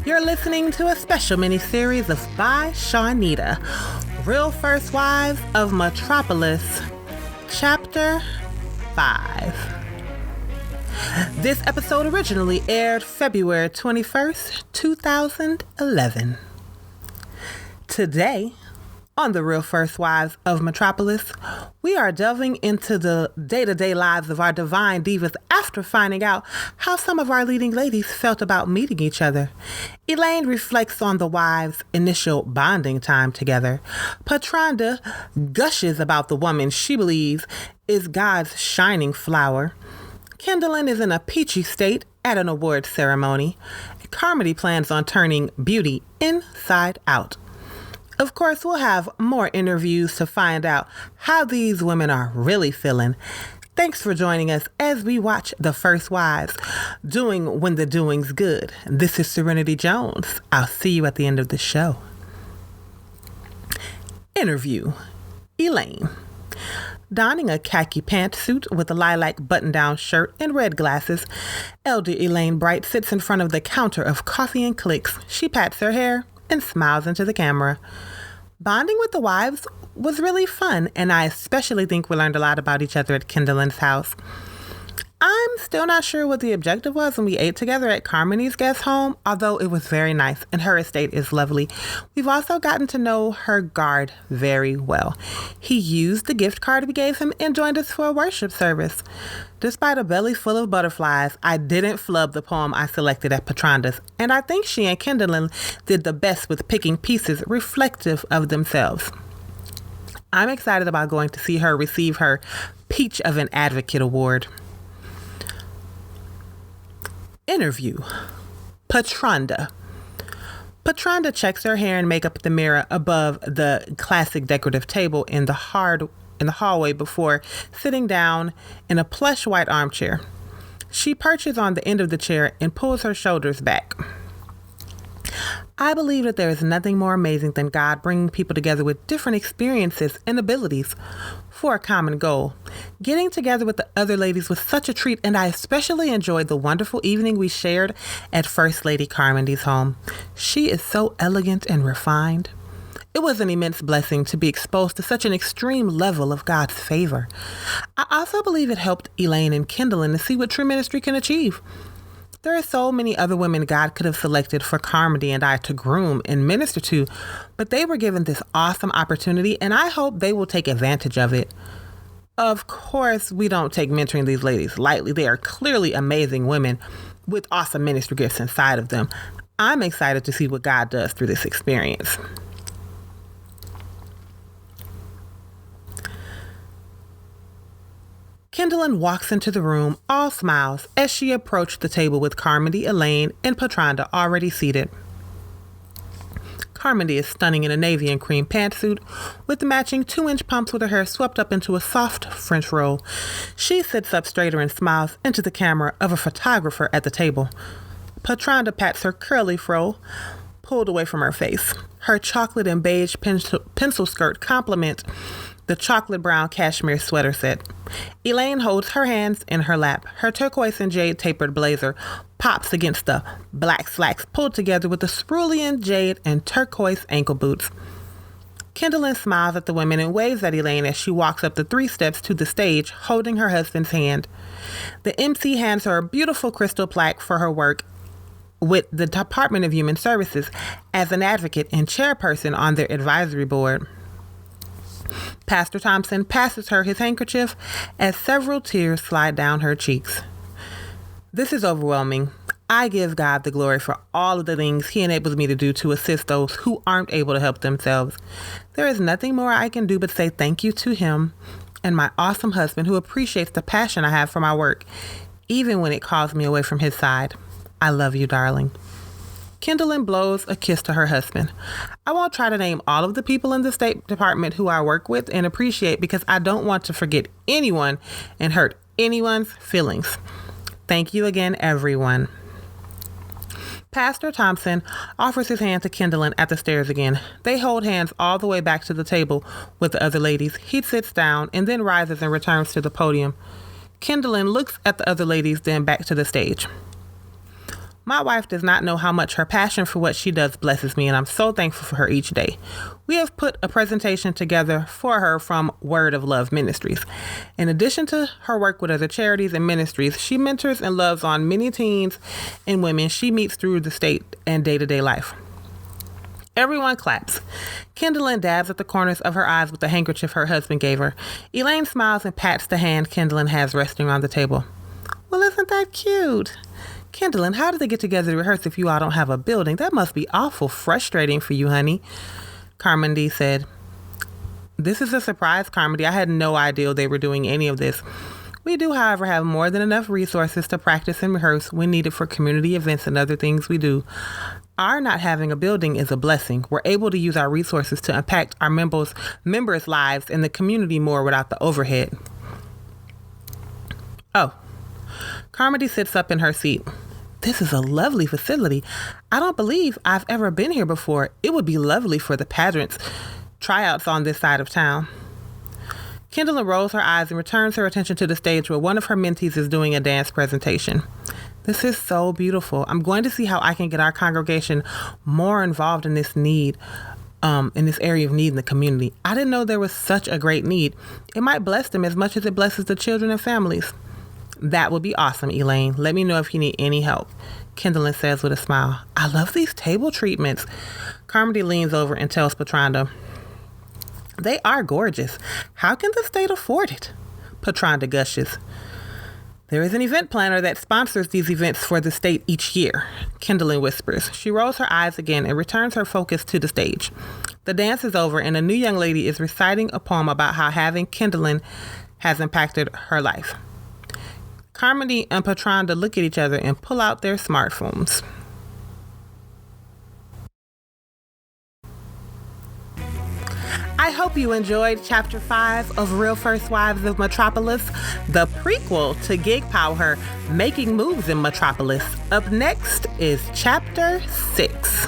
You're listening to a special mini-series of by Shawneda, Real Firstwives of Metropolis, Chapter 5. This episode originally aired February 21st, 2011. Today, on the Real Firstwives of Metropolis, we are delving into the day-to-day lives of our divine divas after finding out how some of our leading ladies felt about meeting each other. Elaine reflects on the wives' initial bonding time together. Patronda gushes about the woman she believes is God's shining flower. Kendalynn is in a peachy state at an award ceremony. Carmandi plans on turning beauty inside out. Of course, we'll have more interviews to find out how these women are really feeling. Thanks for joining us as we watch The Firstwives, doing when the doing's good. This is Serenity Jones. I'll see you at the end of the show. Interview. Elaine. Donning a khaki pantsuit with a lilac button-down shirt and red glasses, elder Elaine Bright sits in front of the counter of coffee and clicks. She pats her hair and smiles into the camera. Bonding with the wives was really fun, and I especially think we learned a lot about each other at Kendalynn's house. I'm still not sure what the objective was when we ate together at Carmandi's guest home, although it was very nice, and her estate is lovely. We've also gotten to know her guard very well. He used the gift card we gave him and joined us for a worship service. Despite a belly full of butterflies, I didn't flub the poem I selected at Patronda's, and I think she and Kendalynn did the best with picking pieces reflective of themselves. I'm excited about going to see her receive her Peach of an Advocate Award. Interview. Patronda. Patronda checks her hair and makeup at the mirror above the classic decorative table in the hallway before sitting down in a plush white armchair. She perches on the end of the chair and pulls her shoulders back. I believe that there is nothing more amazing than God bringing people together with different experiences and abilities for a common goal. Getting together with the other ladies was such a treat, and I especially enjoyed the wonderful evening we shared at First Lady Carmandi's home. She is so elegant and refined. It was an immense blessing to be exposed to such an extreme level of God's favor. I also believe it helped Elaine and Kendalynn to see what true ministry can achieve. There are so many other women God could have selected for Carmandi and I to groom and minister to, but they were given this awesome opportunity, and I hope they will take advantage of it. Of course, we don't take mentoring these ladies lightly. They are clearly amazing women with awesome ministry gifts inside of them. I'm excited to see what God does through this experience. Kendalynn walks into the room, all smiles, as she approached the table with Carmandi, Elaine, and Patronda already seated. Carmandi is stunning in a navy and cream pantsuit with matching 2-inch pumps with her hair swept up into a soft French roll. She sits up straighter and smiles into the camera of a photographer at the table. Patronda pats her curly fro, pulled away from her face. Her chocolate and beige pencil skirt complement the chocolate brown cashmere sweater set. Elaine holds her hands in her lap. Her turquoise and jade tapered blazer pops against the black slacks pulled together with the cerulean jade and turquoise ankle boots. Kendalynn smiles at the women and waves at Elaine as she walks up the 3 steps to the stage, holding her husband's hand. The MC hands her a beautiful crystal plaque for her work with the Department of Human Services as an advocate and chairperson on their advisory board. Pastor Thompson passes her his handkerchief as several tears slide down her cheeks. This is overwhelming. I give God the glory for all of the things He enables me to do to assist those who aren't able to help themselves. There is nothing more I can do but say thank you to Him and my awesome husband who appreciates the passion I have for my work, even when it calls me away from his side. I love you, darling. Kendalynn blows a kiss to her husband. I won't try to name all of the people in the State Department who I work with and appreciate because I don't want to forget anyone and hurt anyone's feelings. Thank you again, everyone. Pastor Thompson offers his hand to Kendalynn at the stairs again. They hold hands all the way back to the table with the other ladies. He sits down and then rises and returns to the podium. Kendalynn looks at the other ladies, then back to the stage. My wife does not know how much her passion for what she does blesses me, and I'm so thankful for her each day. We have put a presentation together for her from Word of Love Ministries. In addition to her work with other charities and ministries, she mentors and loves on many teens and women she meets through the state and day-to-day life. Everyone claps. Kendalynn dabs at the corners of her eyes with the handkerchief her husband gave her. Elaine smiles and pats the hand Kendalynn has resting on the table. Well, isn't that cute? Kendalynn, how did they get together to rehearse if you all don't have a building? That must be awful frustrating for you, honey. Carmandi said, This is a surprise, Carmandi. I had no idea they were doing any of this. We do, however, have more than enough resources to practice and rehearse when needed for community events and other things we do. Our not having a building is a blessing. We're able to use our resources to impact our members' lives and the community more without the overhead. Oh. Carmandi sits up in her seat. This is a lovely facility. I don't believe I've ever been here before. It would be lovely for the pageants tryouts on this side of town. Kendalynn rolls her eyes and returns her attention to the stage where one of her mentees is doing a dance presentation. This is so beautiful. I'm going to see how I can get our congregation more involved in this need, in this area of need in the community. I didn't know there was such a great need. It might bless them as much as it blesses the children and families. That would be awesome, Elaine. Let me know if you need any help, Kendalynn says with a smile. I love these table treatments. Carmandi leans over and tells Patronda, They are gorgeous. How can the state afford it? Patronda gushes. There is an event planner that sponsors these events for the state each year, Kendalynn whispers. She rolls her eyes again and returns her focus to the stage. The dance is over and a new young lady is reciting a poem about how having Kendalynn has impacted her life. Carmandi and Patronda look at each other and pull out their smartphones. I hope you enjoyed Chapter 5 of Real Firstwives of Metropolis, the prequel to Goal PowHer, Making Moves in Metropolis. Up next is Chapter 6.